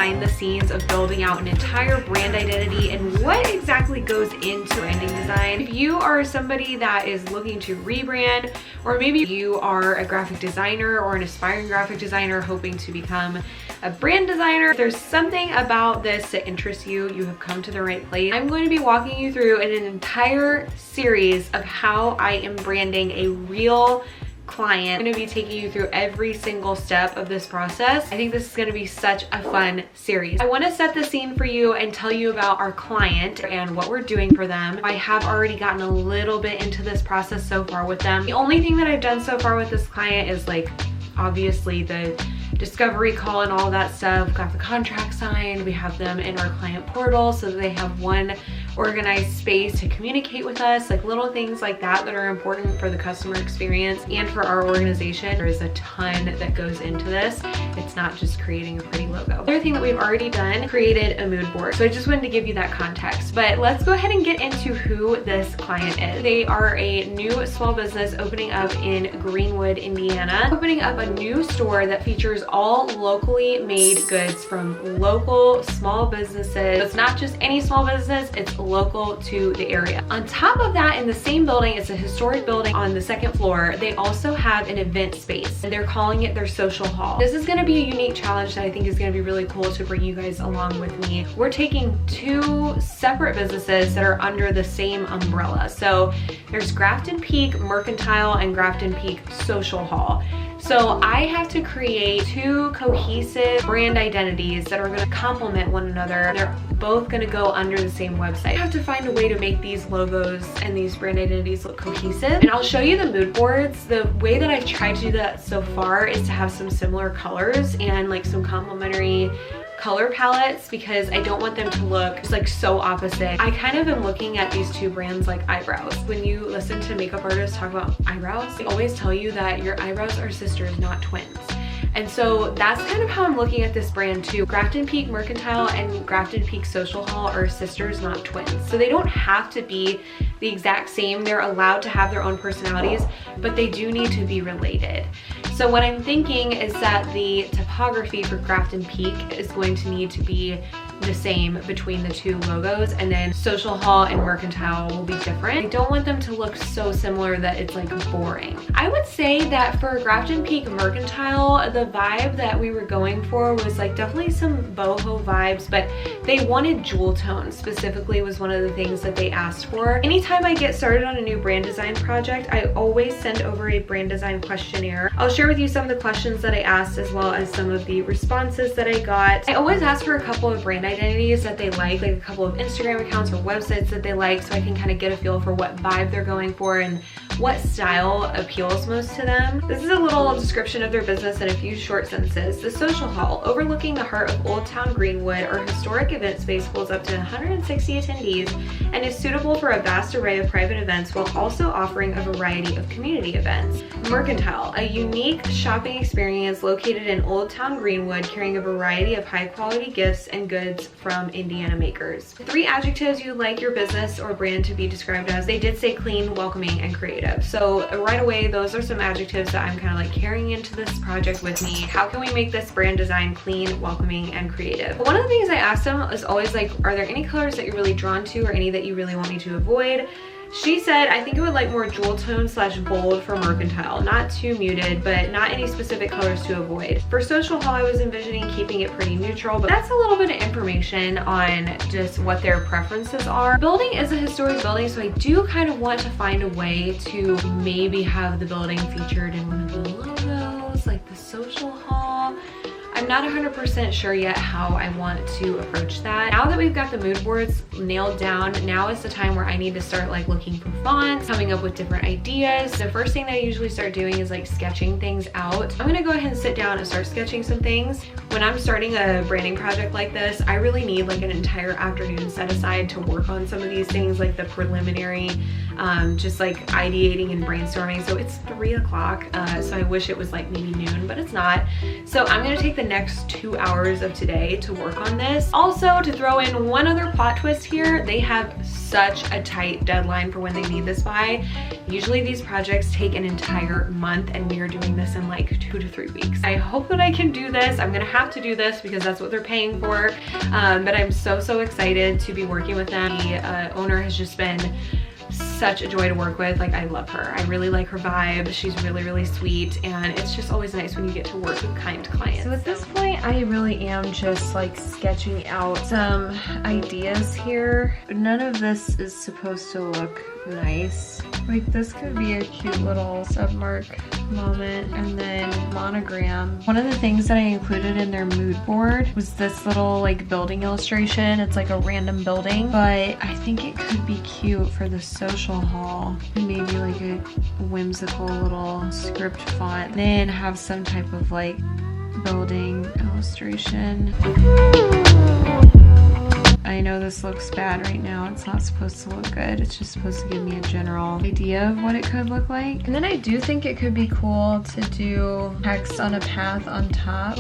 behind the scenes of building out an entire brand identity and what exactly goes into branding design. If you are somebody that is looking to rebrand, or maybe you are a graphic designer or an aspiring graphic designer hoping to become a brand designer, if there's something about this that interests you, you have come to the right place. I'm going to be walking you through an entire series of how I am branding a real client. I'm going to be taking you through every single step of this process. I think this is going to be such a fun series. I want to set the scene for you and tell you about our client and what we're doing for them. I have already gotten a little bit into this process so far with them. The only thing that I've done so far with this client is like obviously the discovery call and all that stuff. Got the contract signed. We have them in our client portal so that they have one organized space to communicate with us, like little things like that that are important for the customer experience and for our organization. There is a ton that goes into this. It's not just creating a pretty logo. The other thing that we've already done, created a mood board. So I just wanted to give you that context, but let's go ahead and get into who this client is. They are a new small business opening up in Greenwood, Indiana, opening up a new store that features all locally made goods from local small businesses. So it's not just any small business, it's local to the area. On top of that, in the same building, it's a historic building on the second floor, they also have an event space and they're calling it their social hall. This is going to be a unique challenge that I think is going to be really cool to bring you guys along with me. We're taking two separate businesses that are under the same umbrella. So there's Grafton Peek Mercantile and Grafton Peek Social Hall. So I have to create two cohesive brand identities that are going to complement one another. They're both going to go under the same website. I have to find a way to make these logos and these brand identities look cohesive. And I'll show you the mood boards. The way that I've tried to do that so far is to have some similar colors and like some complementary color palettes because I don't want them to look just like so opposite. I kind of am looking at these two brands like eyebrows. When you listen to makeup artists talk about eyebrows, they always tell you that your eyebrows are sisters, not twins. And so that's kind of how I'm looking at this brand too. Grafton Peek Mercantile and Grafton Peek Social Hall are sisters, not twins. So they don't have to be the exact same. They're allowed to have their own personalities, but they do need to be related. So what I'm thinking is that the typography for Grafton Peek is going to need to be the same between the two logos, and then Social Hall and Mercantile will be different. I don't want them to look so similar that it's like boring. I would say that for Grafton Peek Mercantile, the vibe that we were going for was like definitely some boho vibes, but they wanted jewel tones specifically was one of the things that they asked for. Anytime I get started on a new brand design project, I always send over a brand design questionnaire. I'll share with you some of the questions that I asked as well as some of the responses that I got. I always ask for a couple of brand identities that they like a couple of Instagram accounts or websites that they like, so I can kind of get a feel for what vibe they're going for and what style appeals most to them. This is a little description of their business in a few short sentences. The Social Hall, overlooking the heart of Old Town Greenwood, our historic event space holds up to 160 attendees and is suitable for a vast array of private events while also offering a variety of community events. Mercantile, a unique shopping experience located in Old Town Greenwood, carrying a variety of high quality gifts and goods from Indiana makers. 3 adjectives you'd like your business or brand to be described as. They did say clean, welcoming, and creative. So right away, those are some adjectives that I'm kind of like carrying into this project with me. How can we make this brand design clean, welcoming, and creative? One of the things I asked them is always like, are there any colors that you're really drawn to or any that you really want me to avoid? She said, I think it would like more jewel tone slash bold for Mercantile. Not too muted, but not any specific colors to avoid. For Social Hall, I was envisioning keeping it pretty neutral, but that's a little bit of information on just what their preferences are. The building is a historic building, so I do kind of want to find a way to maybe have the building featured in one of the logos, like the Social Hall. I'm not 100% sure yet how I want to approach that. Now that we've got the mood boards nailed down, now is the time where I need to start like looking for fonts, coming up with different ideas. The first thing that I usually start doing is like sketching things out. I'm gonna go ahead and sit down and start sketching some things. When I'm starting a branding project like this, I really need like an entire afternoon set aside to work on some of these things, like the preliminary just like ideating and brainstorming. So it's 3 o'clock, so I wish it was like maybe noon, but it's not. So I'm gonna take the next 2 hours of today to work on this. Also, to throw in one other plot twist here, they have such a tight deadline for when they need this by. Usually these projects take an entire month, and we are doing this in like 2 to 3 weeks. I hope that I can do this. I'm gonna have to do this because that's what they're paying for, but I'm so excited to be working with them. The owner has just been such a joy to work with. Like, I love her. I really like her vibe. She's really sweet, and it's just always nice when you get to work with kind clients. So at this point, I really am just like sketching out some ideas here. None of this is supposed to look nice. Like, this could be a cute little submark moment, and then monogram. One of the things that I included in their mood board was this little like building illustration. It's like a random building, but I think it could be cute for the social hall. Maybe like a whimsical little script font, then have some type of like building illustration. I know this looks bad right now. It's not supposed to look good. It's just supposed to give me a general idea of what it could look like. And then I do think it could be cool to do text on a path on top.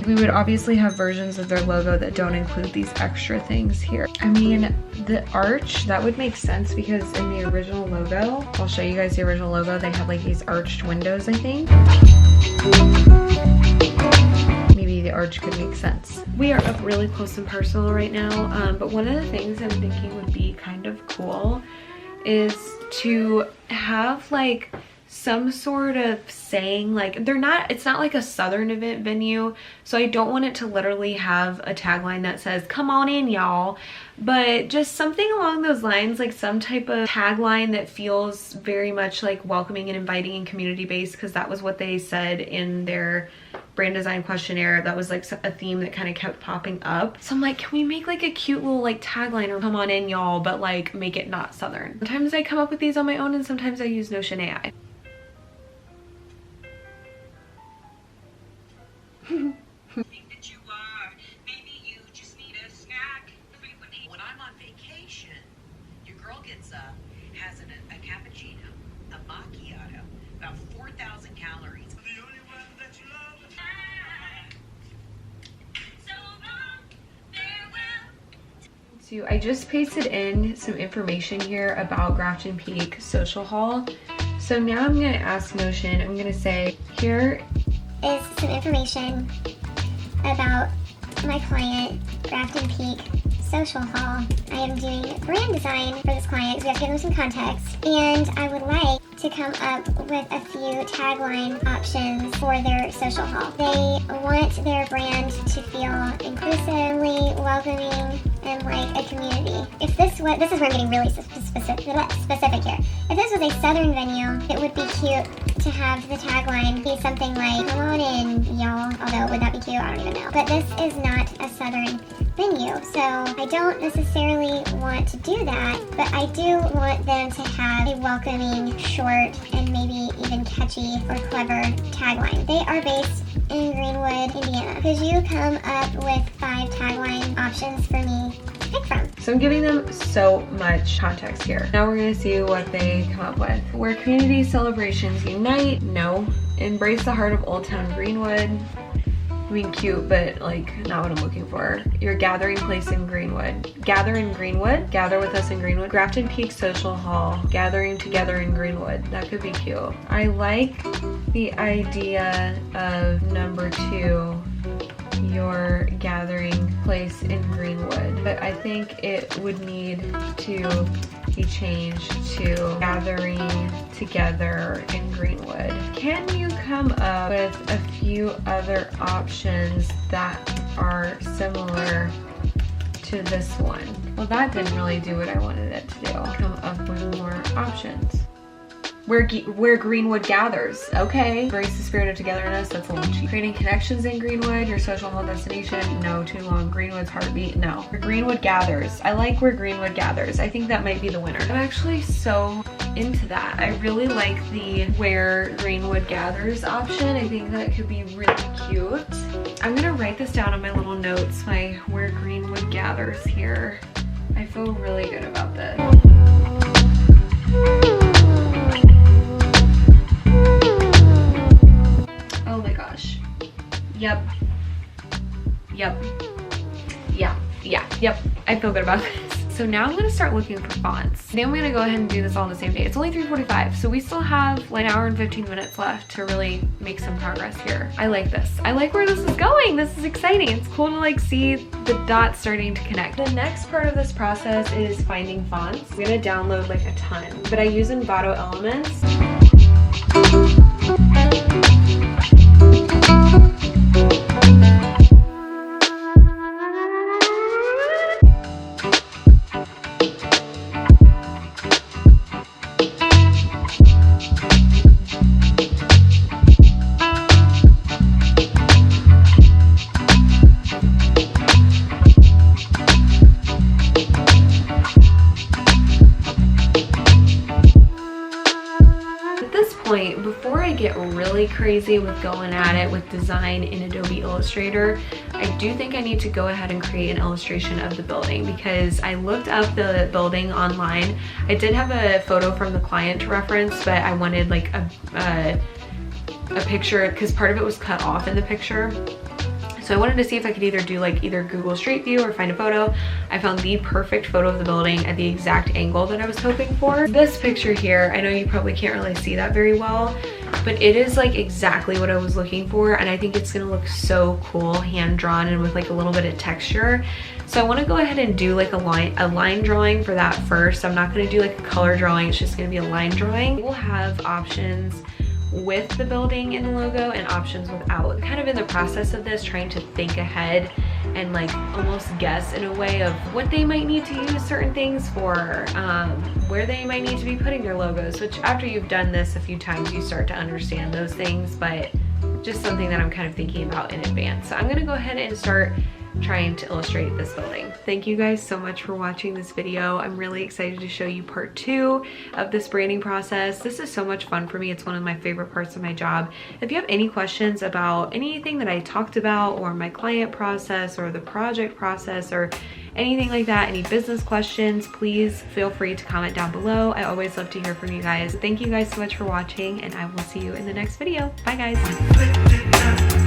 We would obviously have versions of their logo that don't include these extra things here. I mean, the arch, that would make sense because in the original logo, I'll show you guys the original logo, they had like these arched windows, I think. Maybe the arch could make sense. We are up really close and personal right now, but one of the things I'm thinking would be kind of cool is to have like some sort of saying, like it's not like a Southern event venue, so I don't want it to literally have a tagline that says "come on in y'all," but just something along those lines, like some type of tagline that feels very much like welcoming and inviting and community based, because that was what they said in their brand design questionnaire. That was like a theme that kind of kept popping up. So I'm like, can we make like a cute little like tagline or "come on in y'all," but like make it not Southern. Sometimes I come up with these on my own, and sometimes I use Notion AI. Think that you are. Maybe you just need a snack. When I'm on vacation, your girl has a cappuccino, a macchiato, about 4,000 calories. The only one that you love. So long, farewell. I just pasted in some information here about Grafton Peek Social Hall. So now I'm gonna ask Notion, I'm gonna say, here is some information about my client, Grafton Peek Social Hall. I am doing brand design for this client, so we have to give them some context. And I would like to come up with a few tagline options for their social hall. They want their brand to feel inclusively welcoming and like a community. If this is where I'm getting really specific here. If this was a Southern venue, it would be cute to have the tagline be something like "come on in, y'all." Although, would that be cute? I don't even know. But this is not a Southern venue, so I don't necessarily want to do that, but I do want them to have a welcoming, short, and maybe even catchy or clever tagline. They are based in Greenwood, Indiana. Could you come up with 5 tagline options for me to pick from? So I'm giving them so much context here. Now we're gonna see what they come up with. Where community celebrations unite, no. Embrace the heart of Old Town Greenwood. I mean, cute, but like not what I'm looking for. Your gathering place in Greenwood. Gather in Greenwood. Gather with us in Greenwood. Grafton Peek Social Hall. Gathering together in Greenwood. That could be cute. I like the idea of number 2, your gathering place in Greenwood, but I think it would need to be changed to gathering together in Greenwood. Can you come up with a few other options that are similar to this one? Well, that didn't really do what I wanted it to do. Come up with more options. Where Greenwood gathers. Okay. Embrace the spirit of togetherness. That's a little cheap. Creating connections in Greenwood. Your social hall destination. No, too long. Greenwood's heartbeat. No. Where Greenwood gathers. I like where Greenwood gathers. I think that might be the winner. I'm actually so into that. I really like the where Greenwood gathers option. I think that could be really cute. I'm gonna write this down on my little notes, where Greenwood gathers here. I feel really good about this. Oh my gosh. Yep. Yep. Yep. I feel good about this. So now I'm gonna start looking for fonts. Then I'm gonna go ahead and do this all on the same day. It's only 3:45, so we still have like an hour and 15 minutes left to really make some progress here. I like this. I like where this is going. This is exciting. It's cool to like see the dots starting to connect. The next part of this process is finding fonts. I'm gonna download like a ton, but I use Envato Elements. Before I get really crazy with going at it with design in Adobe Illustrator, I do think I need to go ahead and create an illustration of the building, because I looked up the building online. I did have a photo from the client to reference, but I wanted like a picture, because part of it was cut off in the picture. So I wanted to see if I could either do like either Google Street View or find a photo. I found the perfect photo of the building at the exact angle that I was hoping for. This picture here, I know you probably can't really see that very well, but it is like exactly what I was looking for, and I think it's gonna look so cool hand drawn and with like a little bit of texture. So I want to go ahead and do like a line drawing for that first. I'm not going to do like a color drawing, it's just going to be a line drawing. We'll have options with the building in the logo and options without. Kind of in the process of this, trying to think ahead and like almost guess in a way of what they might need to use certain things for, where they might need to be putting their logos, which after you've done this a few times you start to understand those things, but just something that I'm kind of thinking about in advance. So I'm gonna go ahead and start trying to illustrate this building. Thank you guys so much for watching this video. I'm really excited to show you part 2 of this branding process. This is so much fun for me. It's one of my favorite parts of my job. If you have any questions about anything that I talked about, or my client process or the project process or anything like that, any business questions, please feel free to comment down below. I always love to hear from you guys. Thank you guys so much for watching, and I will see you in the next video. Bye guys.